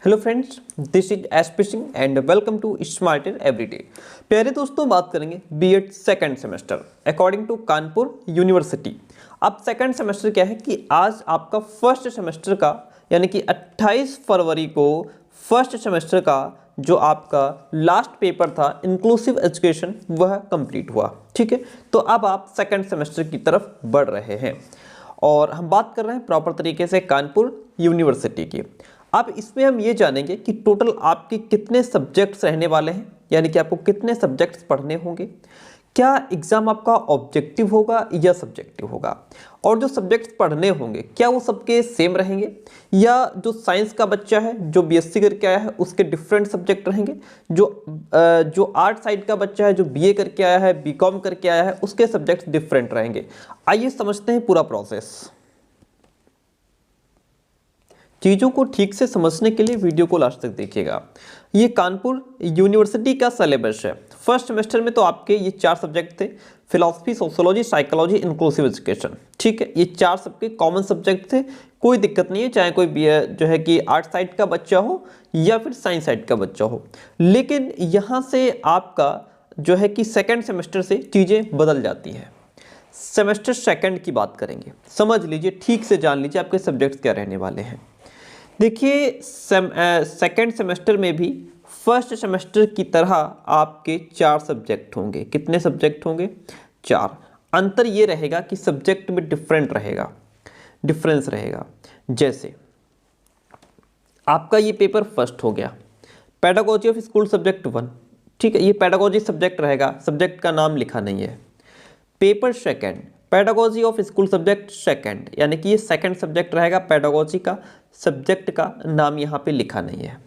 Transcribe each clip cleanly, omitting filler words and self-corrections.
Hello friends, this is SP Singh and welcome to smarter everyday. प्यारे दोस्तों, बात करेंगे BEd second semester according to Kanpur university. अब second semester क्या है कि आज आपका फर्स्ट सेमेस्टर का यानी कि 28 फरवरी को फर्स्ट सेमेस्टर का जो आपका लास्ट पेपर था इंक्लूसिव एजुकेशन वह कंप्लीट हुआ। ठीक है, तो अब आप सेकंड सेमेस्टर की तरफ बढ़ रहे हैं और हम बात कर रहे हैं प्रॉपर तरीके से कानपुर यूनिवर्सिटी की। अब इसमें हम ये जानेंगे कि टोटल आपके कितने सब्जेक्ट्स रहने वाले हैं, यानी कि आपको कितने सब्जेक्ट्स पढ़ने होंगे, क्या एग्ज़ाम आपका ऑब्जेक्टिव होगा या सब्जेक्टिव होगा, और जो सब्जेक्ट्स पढ़ने होंगे क्या वो सबके सेम रहेंगे या जो साइंस का बच्चा है जो बीएससी करके आया है उसके डिफरेंट सब्जेक्ट रहेंगे, जो आर्ट साइड का बच्चा है जो बीए करके आया है, बीकॉम करके आया है, उसके सब्जेक्ट्स डिफरेंट रहेंगे। आइए समझते हैं पूरा प्रोसेस। चीज़ों को ठीक से समझने के लिए वीडियो को लास्ट तक देखिएगा। ये कानपुर यूनिवर्सिटी का सिलेबस है। फर्स्ट सेमेस्टर में तो आपके ये 4 सब्जेक्ट थे, philosophy, sociology, psychology, inclusive education. ठीक है, ये 4 सबके कॉमन सब्जेक्ट थे, कोई दिक्कत नहीं है, चाहे कोई जो है कि आर्ट साइड का बच्चा हो या फिर साइंस साइड का बच्चा हो। लेकिन यहाँ से आपका जो है कि सेकेंड सेमेस्टर से चीज़ें बदल जाती हैं। सेमेस्टर सेकेंड की बात करेंगे, समझ लीजिए, ठीक से जान लीजिए आपके सब्जेक्ट्स क्या रहने वाले हैं। देखिए, सेकेंड सेमेस्टर में भी फर्स्ट सेमेस्टर की तरह आपके 4 सब्जेक्ट होंगे। कितने सब्जेक्ट होंगे? 4। अंतर ये रहेगा कि सब्जेक्ट में डिफरेंस रहेगा। जैसे आपका ये पेपर फर्स्ट हो गया, पेडागोजी ऑफ स्कूल सब्जेक्ट 1। ठीक है, ये पेडागोजी सब्जेक्ट रहेगा, सब्जेक्ट का नाम लिखा नहीं है। Paper second, pedagogy of school subject second, यानी कि ये सेकंड सब्जेक्ट रहेगा, पेडागोजी का सब्जेक्ट का नाम यहाँ पे लिखा नहीं है।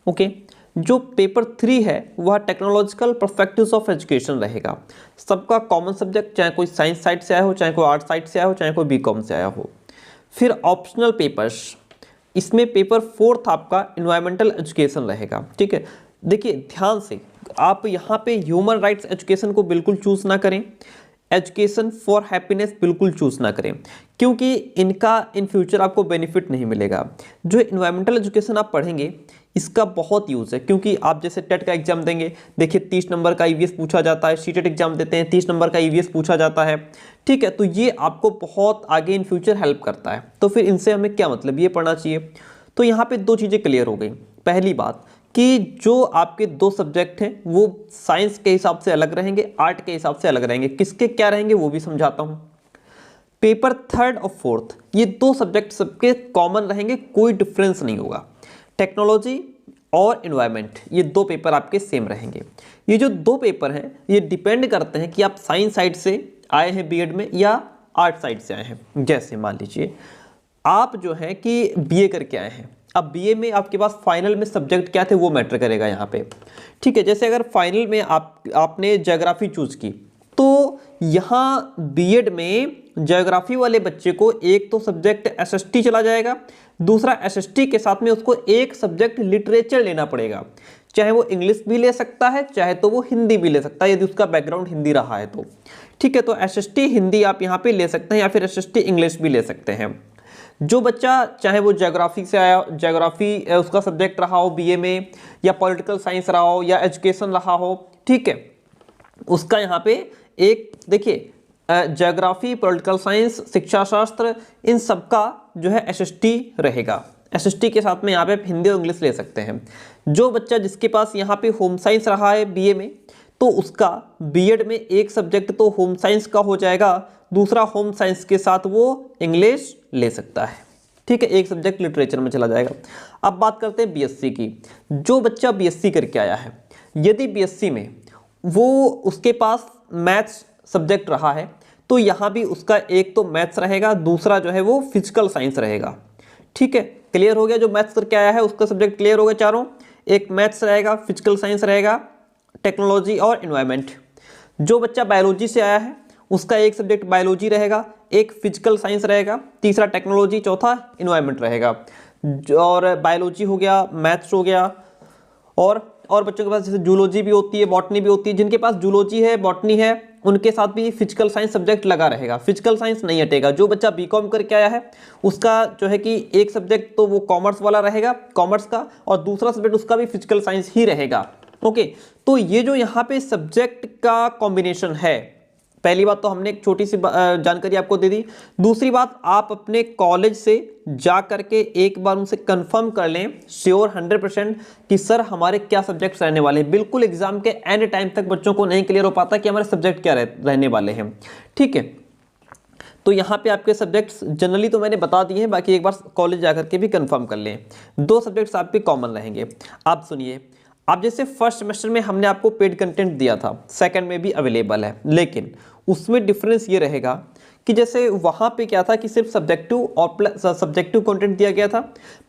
ओके, जो पेपर 3 है वह टेक्नोलॉजिकल पर्सपेक्टिव्स ऑफ एजुकेशन रहेगा। सबका कॉमन सब्जेक्ट, चाहे कोई साइंस साइड से आया हो, चाहे कोई आर्ट साइड से आया हो, चाहे कोई बीकॉम से आया हो। फिर ऑप्शनल पेपर्स, इसमें पेपर 4 आपका इन्वायरमेंटल एजुकेशन रहेगा। ठीक है, देखिए ध्यान से, आप यहाँ पे ह्यूमन राइट्स एजुकेशन को बिल्कुल चूज ना करें, एजुकेशन फॉर हैप्पीनेस बिल्कुल चूज ना करें, क्योंकि इनका इन फ्यूचर आपको बेनिफिट नहीं मिलेगा। जो इन्वायरमेंटल एजुकेशन आप पढ़ेंगे इसका बहुत यूज़ है, क्योंकि आप जैसे टेट का एग्जाम देंगे, देखिए 30 नंबर का ईवीएस पूछा जाता है, सीटेट एग्जाम देते हैं 30 नंबर का ईवीएस पूछा जाता है। ठीक है, तो ये आपको बहुत आगे इन फ्यूचर हेल्प करता है। तो फिर इनसे हमें क्या मतलब, ये पढ़ना चाहिए। तो यहाँ पे 2 चीज़ें क्लियर हो गई। पहली बात कि जो आपके 2 सब्जेक्ट हैं वो साइंस के हिसाब से अलग रहेंगे, आर्ट के हिसाब से अलग रहेंगे। किसके क्या रहेंगे वो भी समझाता हूँ। पेपर 3rd और 4th ये 2 सब्जेक्ट सबके कॉमन रहेंगे, कोई डिफरेंस नहीं होगा। टेक्नोलॉजी और इन्वायरमेंट, ये 2 पेपर आपके सेम रहेंगे। ये जो 2 पेपर हैं ये डिपेंड करते हैं कि आप साइंस साइड से आए हैं बीएड में या आर्ट साइड से आए हैं। जैसे मान लीजिए आप जो है कि बीए करके आए हैं, अब बीए में आपके पास फाइनल में सब्जेक्ट क्या थे वो मैटर करेगा यहाँ पे। ठीक है, जैसे अगर फाइनल में आपने ज्योग्राफी चूज की तो यहाँ बीएड में ज्योग्राफी वाले बच्चे को एक तो सब्जेक्ट एसएसटी चला जाएगा, दूसरा एसएसटी के साथ में उसको एक सब्जेक्ट लिटरेचर लेना पड़ेगा। चाहे वो इंग्लिश भी ले सकता है, चाहे तो वो हिंदी भी ले सकता है, यदि उसका बैकग्राउंड हिंदी रहा है तो। ठीक है, तो एसएसटी हिंदी आप यहाँ पे ले सकते हैं या फिर एसएसटी इंग्लिश भी ले सकते हैं। जो बच्चा चाहे वो ज्योग्राफी से आया, ज्योग्राफी उसका सब्जेक्ट रहा हो बीए में, या पॉलिटिकल साइंस रहा हो, या एजुकेशन रहा हो, ठीक है, उसका यहाँ पे एक देखिए ज्योग्राफी, पॉलिटिकल साइंस, शिक्षा शास्त्र, इन सबका जो है एसएसटी रहेगा। एसएसटी के साथ में यहाँ पे हिंदी और इंग्लिश ले सकते हैं। जो बच्चा जिसके पास यहाँ पे होम साइंस रहा है बीए में, तो उसका बीएड में एक सब्जेक्ट तो होम साइंस का हो जाएगा, दूसरा होम साइंस के साथ वो इंग्लिश ले सकता है। ठीक है, एक सब्जेक्ट लिटरेचर में चला जाएगा। अब बात करते हैं बीएससी की। जो बच्चा बीएससी करके आया है, यदि बीएससी में वो उसके पास मैथ्स सब्जेक्ट रहा है तो यहाँ भी उसका एक तो मैथ्स रहेगा, दूसरा जो है वो फिजिकल साइंस रहेगा। ठीक है, क्लियर हो गया। जो मैथ्स करके आया है उसका सब्जेक्ट क्लियर हो गया चारों, एक मैथ्स रहेगा, फिजिकल साइंस रहेगा, टेक्नोलॉजी और इन्वायरमेंट। जो बच्चा बायोलॉजी से आया है उसका एक सब्जेक्ट बायोलॉजी रहेगा, एक फिजिकल साइंस रहेगा, तीसरा टेक्नोलॉजी, चौथा इन्वायरमेंट रहेगा। और बायोलॉजी हो गया, मैथ्स हो गया, और बच्चों के पास जैसे जूलॉजी भी होती है, बॉटनी भी होती है। जिनके पास जूलॉजी है, बॉटनी है, उनके साथ भी फिजिकल साइंस सब्जेक्ट लगा रहेगा, फिजिकल साइंस नहीं हटेगा। जो बच्चा बीकॉम करके आया है उसका जो है कि एक सब्जेक्ट तो वो कॉमर्स वाला रहेगा, कॉमर्स का, और दूसरा सब्जेक्ट उसका भी फिजिकल साइंस ही रहेगा। ओके, तो ये जो यहाँ पे सब्जेक्ट का कॉम्बिनेशन है, पहली बात तो हमने एक छोटी सी जानकारी आपको दे दी। दूसरी बात, आप अपने कॉलेज से जा करके एक बार उनसे कंफर्म कर लें श्योर 100% कि सर हमारे क्या सब्जेक्ट्स रहने वाले हैं। बिल्कुल एग्जाम के एंड टाइम तक बच्चों को नहीं क्लियर हो पाता कि हमारे सब्जेक्ट क्या रहने वाले हैं। ठीक है, तो यहाँ पे आपके सब्जेक्ट्स जनरली तो मैंने बता दिए हैं, बाकी एक बार कॉलेज जाकर के भी कंफर्म कर लें। 2 सब्जेक्ट्स आपके कॉमन रहेंगे। आप सुनिए, अब जैसे फर्स्ट सेमेस्टर में हमने आपको पेड कंटेंट दिया था, सेकंड में भी अवेलेबल है, लेकिन उसमें डिफरेंस ये रहेगा कि जैसे वहाँ पे क्या था कि सिर्फ सब्जेक्टिव और प्लस सब्जेक्टिव कंटेंट दिया गया था,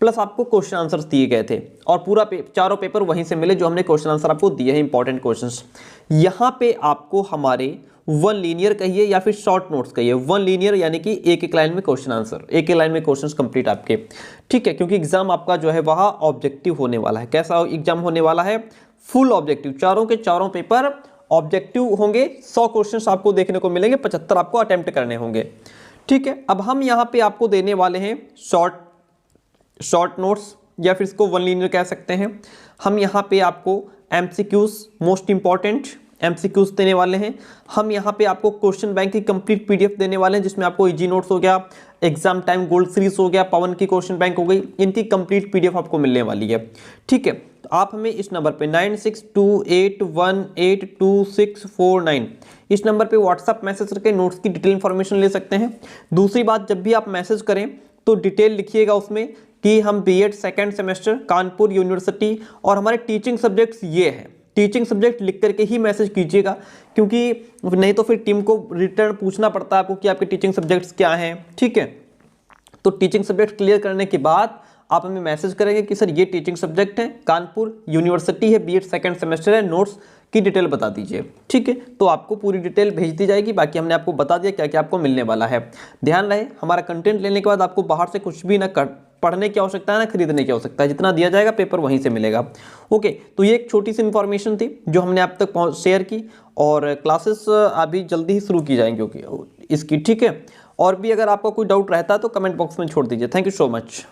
प्लस आपको क्वेश्चन आंसर्स दिए गए थे, और पूरा चारों पेपर वहीं से मिले जो हमने क्वेश्चन आंसर आपको दिए हैं, इंपॉर्टेंट क्वेश्चंस। यहाँ पे आपको हमारे 1 लीनियर कहिए या फिर शॉर्ट नोट्स कहिए, 1 लीनियर यानी कि एक लाइन में क्वेश्चन आंसर, एक लाइन में क्वेश्चन कंप्लीट आपके। ठीक है, क्योंकि एग्जाम आपका जो है वहाँ ऑब्जेक्टिव होने वाला है। कैसा एग्जाम होने वाला है? फुल ऑब्जेक्टिव, चारों के चारों पेपर ऑब्जेक्टिव होंगे। 100 क्वेश्चन आपको देखने को मिलेंगे, 75 आपको अटेम्प्ट करने होंगे। ठीक है, अब हम यहाँ पे आपको देने वाले हैं शॉर्ट नोट्स, या फिर इसको 1 लीनियर कह सकते हैं। हम यहाँ पे आपको MCQs, मोस्ट इंपॉर्टेंट MCQs देने वाले हैं। हम यहाँ पे आपको क्वेश्चन बैंक की कंप्लीट PDF देने वाले हैं, जिसमें आपको इजी नोट्स हो गया, एग्जाम टाइम गोल्ड सीरीज हो गया, पवन की क्वेश्चन बैंक हो गई, इनकी कंप्लीट PDF आपको मिलने वाली है। ठीक है, तो आप हमें इस नंबर पे 9628182649 इस नंबर पे व्हाट्सएप मैसेज करके नोट्स की डिटेल इंफॉर्मेशन ले सकते हैं। दूसरी बात, जब भी आप मैसेज करें तो डिटेल लिखिएगा उसमें कि हम B.Ed second semester Kanpur university, और हमारे टीचिंग सब्जेक्ट्स ये हैं। टीचिंग सब्जेक्ट लिख करके ही मैसेज कीजिएगा, क्योंकि नहीं तो फिर टीम को रिटर्न पूछना पड़ता है आपको कि आपके टीचिंग सब्जेक्ट्स क्या हैं। ठीक है, तो टीचिंग सब्जेक्ट क्लियर करने के बाद आप हमें मैसेज करेंगे कि सर ये टीचिंग सब्जेक्ट है, कानपुर यूनिवर्सिटी है, B.Ed सेकेंड सेमेस्टर है, नोट्स की डिटेल बता दीजिए। ठीक है, तो आपको पूरी डिटेल भेज दी जाएगी। बाकी हमने आपको बता दिया क्या क्या आपको मिलने वाला है। ध्यान रहे, हमारा कंटेंट लेने के बाद आपको बाहर से कुछ भी ना पढ़ने की आवश्यकता है, ना खरीदने की आवश्यकता है। जितना दिया जाएगा पेपर वहीं से मिलेगा। ओके, तो ये एक छोटी सी इन्फॉर्मेशन थी जो हमने आप तक शेयर की, और क्लासेस अभी जल्दी ही शुरू की जाएंगी इसकी। ठीक है, और भी अगर आपको कोई डाउट रहता है तो कमेंट बॉक्स में छोड़ दीजिए। Thank you so much.